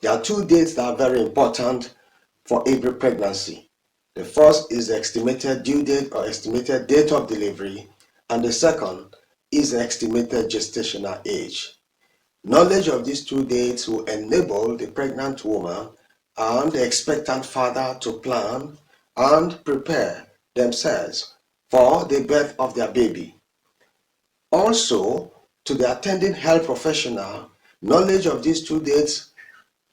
There are two dates that are very important for every pregnancy. The first is the estimated due date or estimated date of delivery, and the second is the estimated gestational age. Knowledge of these two dates will enable the pregnant woman and the expectant father to plan and prepare themselves for the birth of their baby. Also, to the attending health professional, knowledge of these two dates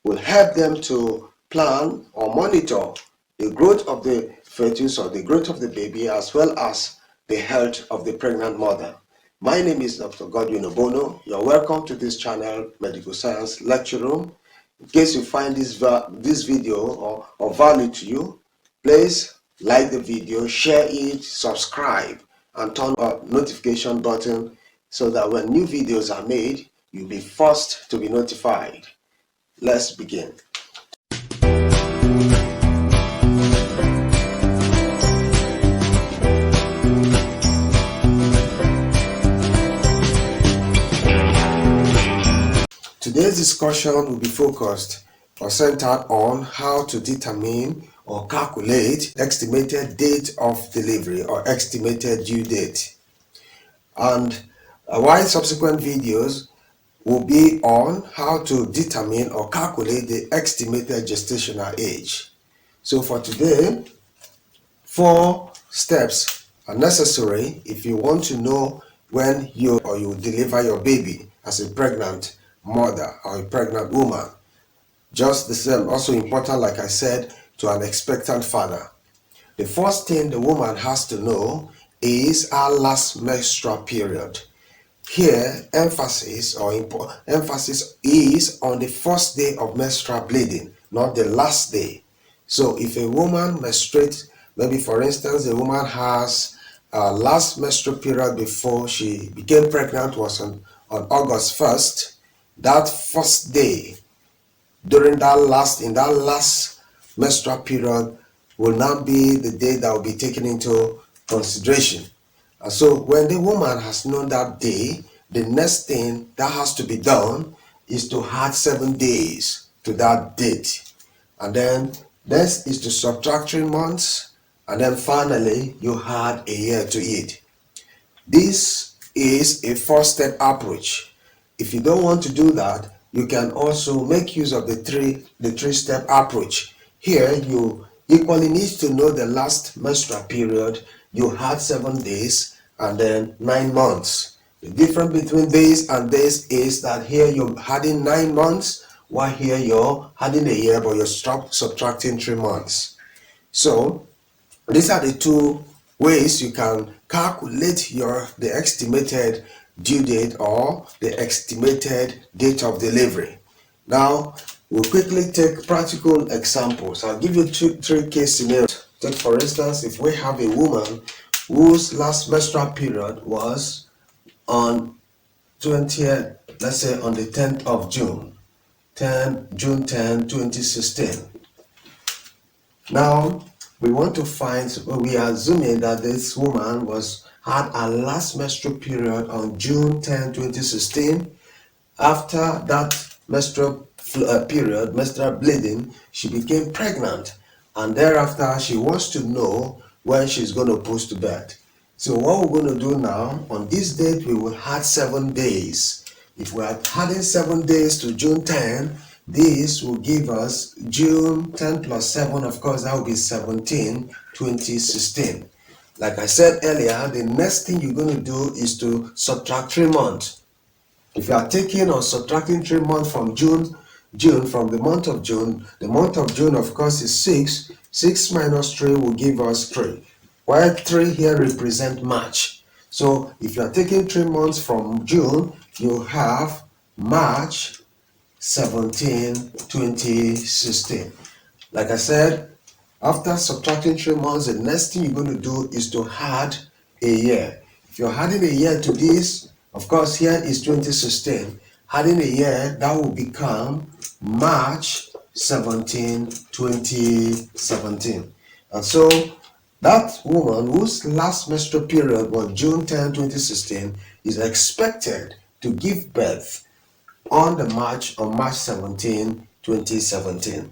will help them to plan or monitor the growth of the fetus or the growth of the baby, as well as the health of the pregnant mother. My name is Dr. Godwin Obono. You're welcome to this channel, Medical Science Lecture Room. In case you find this video of value to you, please like the video, share it, subscribe, and turn on the notification button so that when new videos are made, you'll be first to be notified. Let's begin. Today's discussion will be focused or centered on how to determine or calculate estimated date of delivery or estimated due date. And while subsequent videos will be on how to determine or calculate the estimated gestational age. So for today, 4 steps are necessary if you want to know when you deliver your baby as a pregnant mother or a pregnant woman. Just the same, also important, like I said, to an expectant father. The first thing the woman has to know is her last menstrual period. Here, emphasis is on the first day of menstrual bleeding, not the last day. So if a woman menstruates, maybe for instance, a woman has a last menstrual period before she became pregnant was on August 1st, that first day during that last menstrual period will now be the day that will be taken into consideration. And so when the woman has known that day, the next thing that has to be done is to add 7 days to that date. And then next is to subtract 3 months, and then finally you add a year to it. This is a 4-step approach. If you don't want to do that, you can also make use of the 3-step approach. Here you equally need to know the last menstrual period, you had 7 days, and then 9 months. The difference between days and days is that here you're adding 9 months, while here you're adding a year, but you're subtracting 3 months. So these are the 2 ways you can calculate the estimated due date or the estimated date of delivery. Now we'll quickly take practical examples. I'll give you 3 case scenarios. Take for instance, if we have a woman whose last menstrual period was on 20th, let's say on the 10th of June, June 10, 2016. Now we want to we are assuming that this woman had her last menstrual period on June 10, 2016. After that menstrual bleeding, she became pregnant, and thereafter she wants to know when she's going to post to bed. So what we're going to do now, on this date we will add 7 days. If we are adding 7 days to June 10, this will give us June 10 plus 7, of course that will be 17, 2016. Like I said earlier, the next thing you're going to do is to subtract 3 months. If you are taking or subtracting 3 months from from the month of June of course is 6. 6 minus 3 will give us 3. While 3 here represent March. So if you are taking 3 months from June, you have March 17, 2016. Like I said, after subtracting 3 months, the next thing you're going to do is to add a year. If you're adding a year to this, of course here is 2016. Adding a year, that will become March 17, 2017. And so that woman whose last menstrual period was June 10, 2016 is expected to give birth on March 17, 2017.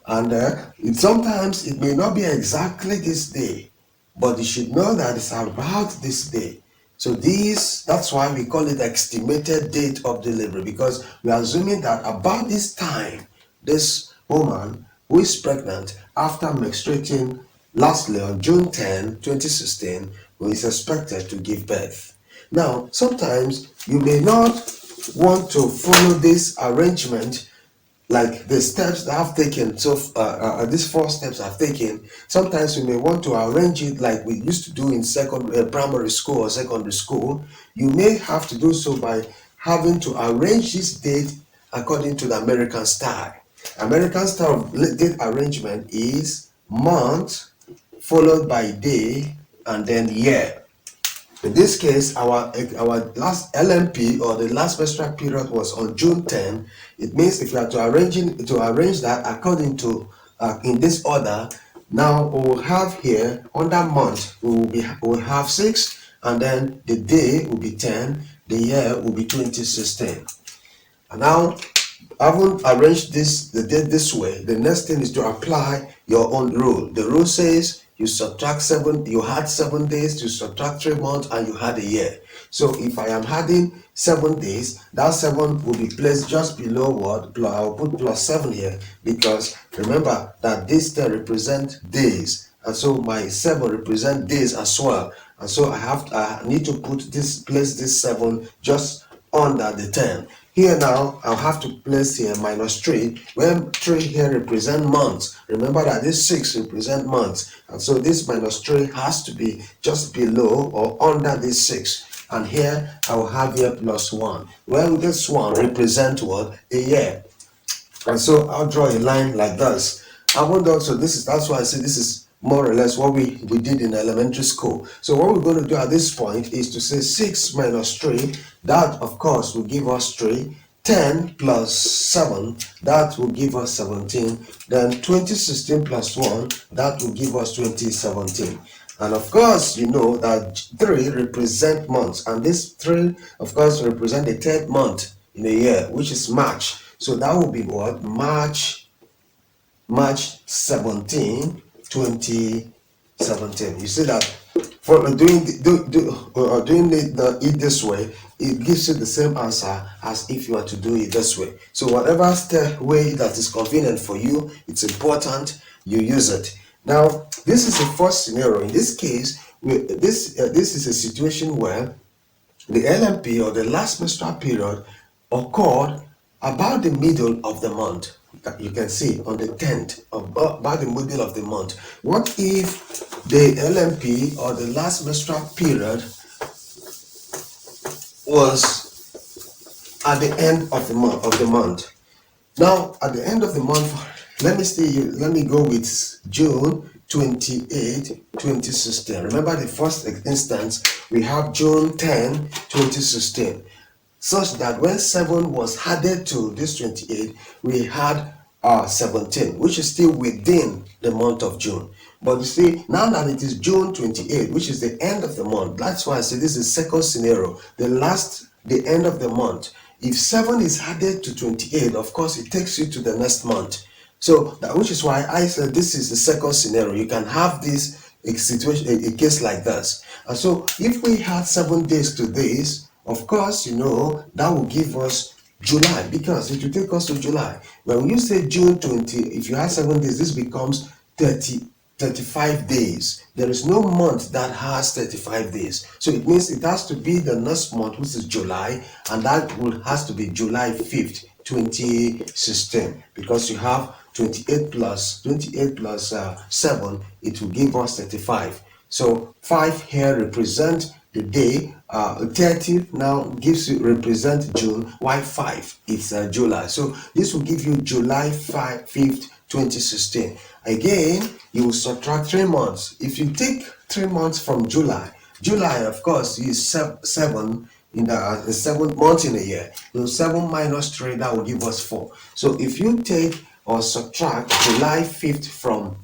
And sometimes it may not be exactly this day, but you should know that it's about this day. So that's why we call it estimated date of delivery, because we are assuming that about this time, this woman who is pregnant after menstruating lastly on June 10, 2016, who is expected to give birth. Now, sometimes you may not want to follow this arrangement, like the steps that I've taken. So these 4 steps I've taken, sometimes we may want to arrange it like we used to do in primary school or secondary school. You may have to do so by having to arrange this date according to the American style. American style of date arrangement is month followed by day and then year. In this case, our last LMP, or the last menstrual period, was on June 10. It means if you are to arrange that according to in this order, now we will have here under month we will have 6, and then the day will be 10, the year will be 2016. And now, having arranged the date this way, the next thing is to apply your own rule. The rule says you subtract 7, you had 7 days, you subtract 3 months, and you had a year. So if I am adding 7 days, that 7 will be placed just below what? I'll put +7 here, because remember that this thing represent days, and so my 7 represent days as well. And so I need to place this 7 just under the 10. Here now, I'll have to place here -3, where 3 here represent months. Remember that this 6 represent months. And so this -3 has to be just below or under this 6. And here, I will have here +1. Well, this 1 represent what? A year. And so I'll draw a line like this. I want also, that's why I say this is more or less what we did in elementary school. So what we're going to do at this point is to say 6 minus 3, that of course will give us 3. 10 plus 7, that will give us 17. Then 2016 plus 1, that will give us 2017. And of course, you know that 3 represent months, and this 3 of course represent the 3rd month in a year, which is March. So that will be what? March 17, 2017. You see that for doing it this way, it gives you the same answer as if you are to do it this way. So whatever way that is convenient for you, it's important you use it. Now, this is the first scenario. In this case, this is a situation where the LMP, or the last menstrual period, occurred about the middle of the month. You can see on the 10th, about the middle of the month. What if the LMP, or the last menstrual period, was at the end of the month? Now, at the end of the month, let me go with June 28, 2016. Remember the first instance, we have June 10, 2016. Such that when 7 was added to this 28, we had 17, which is still within the month of June. But you see, now that it is June 28, which is the end of the month, that's why I say this is second scenario, the end of the month. If 7 is added to 28, of course, it takes you to the next month. So which is why I said this is the second scenario. You can have this a case like this. And so if we had 7 days to this, of course, you know, that will give us July, because it will take us to July. When you say June 20, if you have 7 days, this becomes 35 days. There is no month that has 35 days. So it means it has to be the next month, which is July, and that has to be July 5th, 2016, because you have 28 plus 7, it will give us 35. So 5 here represent the day, 30 now represent June, while 5 is July. So this will give you July 5th, 2016. Again, you will subtract 3 months. If you take 3 months from July, of course is 7 in the 7th month in a year. So 7 minus 3, that will give us 4. So if you take or subtract July 5th from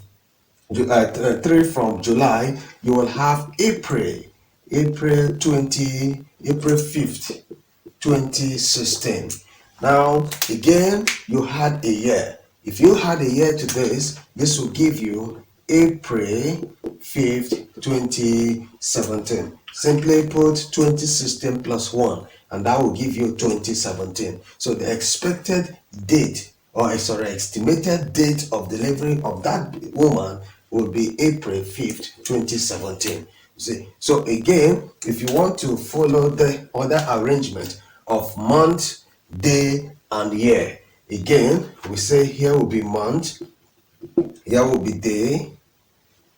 3 from July, you will have April 5th, 2016. Now, again, you had a year. If you had a year to this will give you April 5th, 2017. Simply put 2016 plus 1, and that will give you 2017. So the expected date, or sorry, estimated date of delivery of that woman will be April 5th, 2017. See, so again, if you want to follow the other arrangement of month, day, and year, again, we say here will be month, here will be day,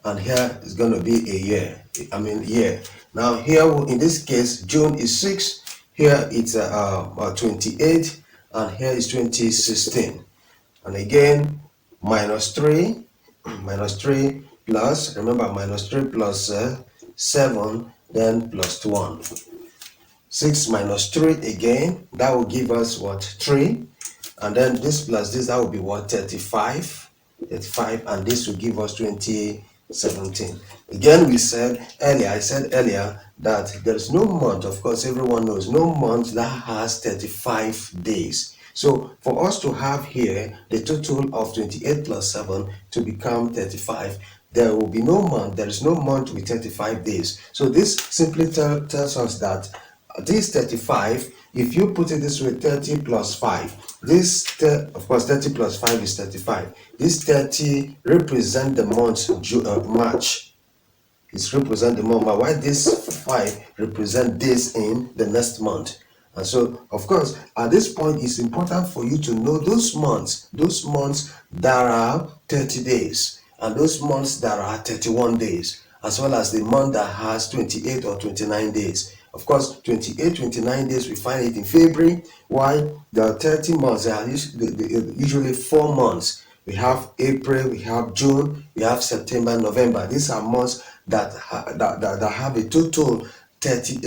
and here is going to be a year. I mean year. Now here in this case, June is 6, here it's 28, and here is 2016. And again, minus 3, minus 3 plus, remember minus 3 plus 7, then plus 1. 6 minus 3 again, that will give us what? 3. And then this plus this, that will be what? 35. 35, and this will give us 2017. Again, I said earlier that there's no month, of course, everyone knows, no month that has 35 days. So for us to have here the total of 28 plus 7 to become 35, there will be no month, there is no month with 35 days. So this simply tells us that this 35, if you put it this way, 30 plus 5, this of course 30 plus 5 is 35. This 30 represent the month March. It's represent the month, but why this 5 represent this in the next month. And so, of course, at this point, it's important for you to know those months that are 30 days, and those months that are 31 days, as well as the month that has 28 or 29 days. Of course, 28, 29 days, we find it in February, while the 30 months are usually 4 months. We have April, we have June, we have September, November. These are months that have a total 30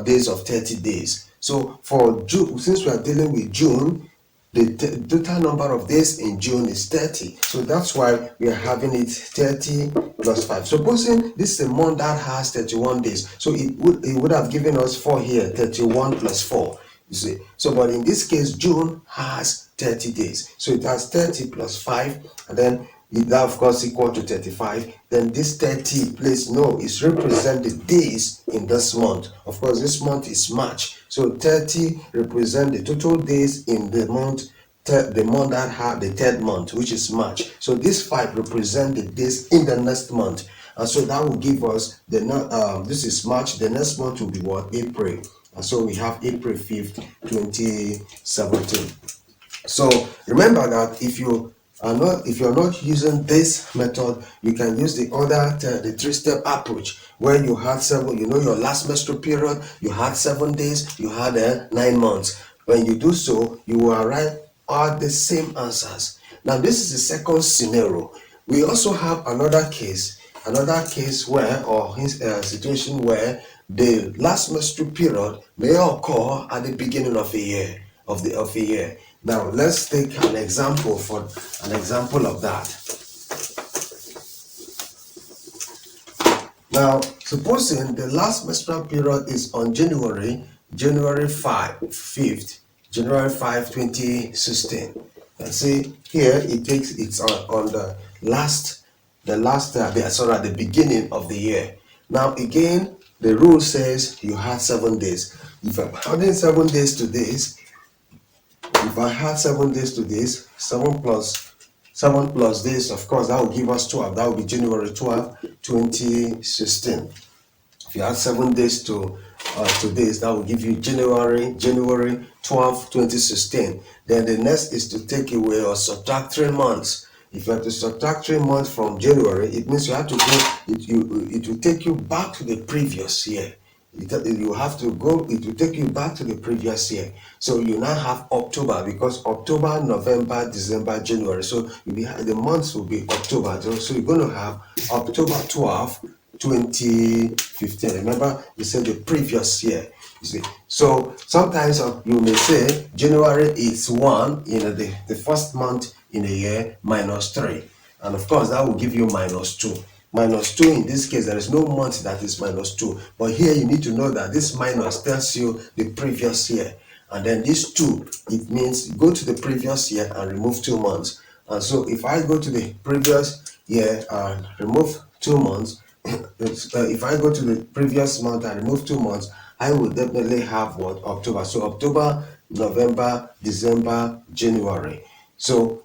days of 30 days. So for June, since we are dealing with June, the total number of days in June is 30. So that's why we are having it 30 plus 5. Supposing this is a month that has 31 days, so it would have given us 4 here, 31 plus 4. You see, so but in this case, June has 30 days, so it has 30 plus 5, and then that of course equal to 35. Then this 30, please know, is represent the days in this month. Of course, this month is March, so 30 represent the total days in the month, the month that had the third month, which is March. So this 5 represent the days in the next month, and so that will give us the this is March. The next month will be what? April. And so we have April 5th, 2017. So remember that if you're not using this method, you can use the other the 3-step approach, where you had 7, your last menstrual period, you had 7 days, you had 9 months. When you do so, you will arrive at the same answers. Now this is the second scenario. We also have another case where, or situation where the last menstrual period may occur at the beginning of a year, Now let's take an example of that. Now, supposing the last menstrual period is on January 5th, January 5, 2016. And see here it's on the beginning of the year. Now again, the rule says you had 7 days. If I'm adding 7 days to this, if I had 7 days to this, 7 plus this, of course, that will give us 12. That will be January 12, 2016. If you add 7 days to this, that will give you January 12, 2016. Then the next is to take away or subtract 3 months. If you have to subtract 3 months from January, it means you have to go. It will take you back to the previous year. You have to go. It will take you back to the previous year. So you now have October, because October, November, December, January. So the months will be October. So you're going to have October 12, 2015. Remember, we said the previous year. You see, so sometimes you may say January is 1, the first month in a year, minus 3, and of course that will give you minus 2. Minus 2 in this case, there is no month that is minus 2, but here you need to know that this minus tells you the previous year. and then this 2, it means go to the previous year and remove 2 months. And so if I go to the previous year and remove 2 months, if I go to the previous month and remove 2 months, I will definitely have what? October. So October, November, December, January. So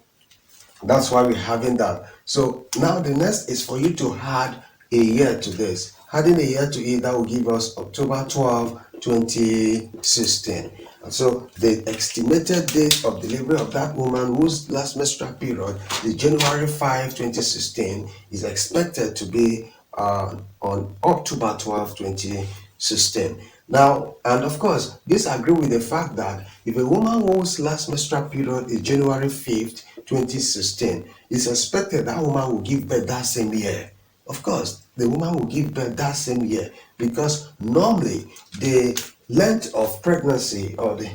that's why we're having that. So now the next is for you to add a year to this. Adding a year to it, that will give us October 12, 2016. And so the estimated date of delivery of that woman whose last menstrual period is January 5, 2016, is expected to be on October 12, 2016. Now, and of course, this agree with the fact that if a woman whose last menstrual period is January 5th, 2016, it's expected that woman will give birth that same year. Of course, the woman will give birth that same year, because normally the length of pregnancy, or the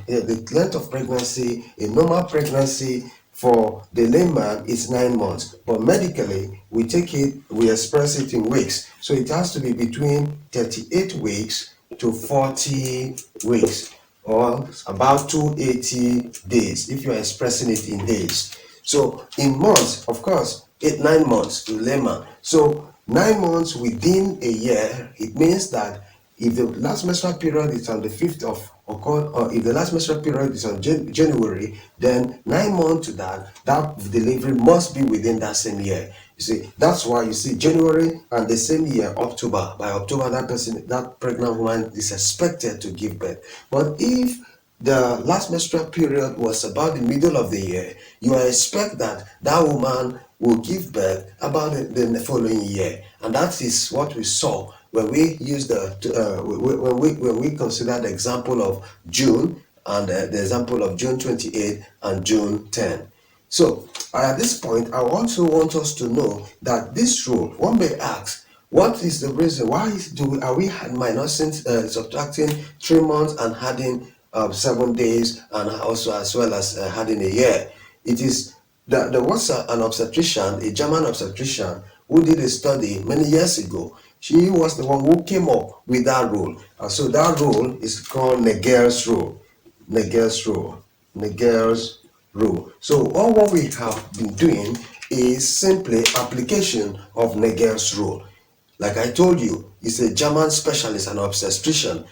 length of pregnancy, a normal pregnancy for the layman is 9 months, but medically we express it in weeks. So it has to be between 38 weeks to 40 weeks, or about 280 days if you're expressing it in days. So in months, of course, 9 months to layman. So 9 months within a year, it means that if the last menstrual period is on the 5th of October, or if the last menstrual period is on January, then 9 months to that delivery must be within that same year. You see, that's why you see January and the same year, October. By October, that pregnant woman is expected to give birth. But if the last menstrual period was about the middle of the year, you expect that that woman will give birth about the following year. And that is what we saw when we use when we consider the example of June, and the example of June 28 and June 10. So at this point, I also want us to know that this rule, one may ask, what is the reason? Are we minusing, subtracting 3 months and adding 7 days, and also as well as adding a year? It is that there was an obstetrician, a German obstetrician, who did a study many years ago. She was the one who came up with that rule. And so that rule is called Nagel's rule. Nagel's rule. Nagel's rule. So all what we have been doing is simply application of Nagel's rule. Like I told you, he's a German specialist and obstetrician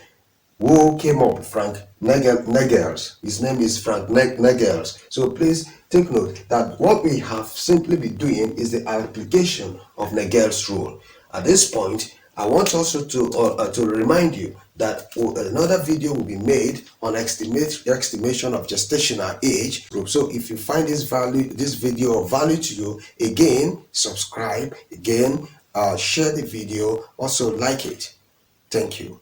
who came up, Frank Nagels. His name is Frank Nagels. So please take note that what we have simply been doing is the application of Nagel's rule. At this point, I want also to remind you that another video will be made on estimation of gestational age group. So if you find this video of value to you, again, subscribe, again, share the video, also like it. Thank you.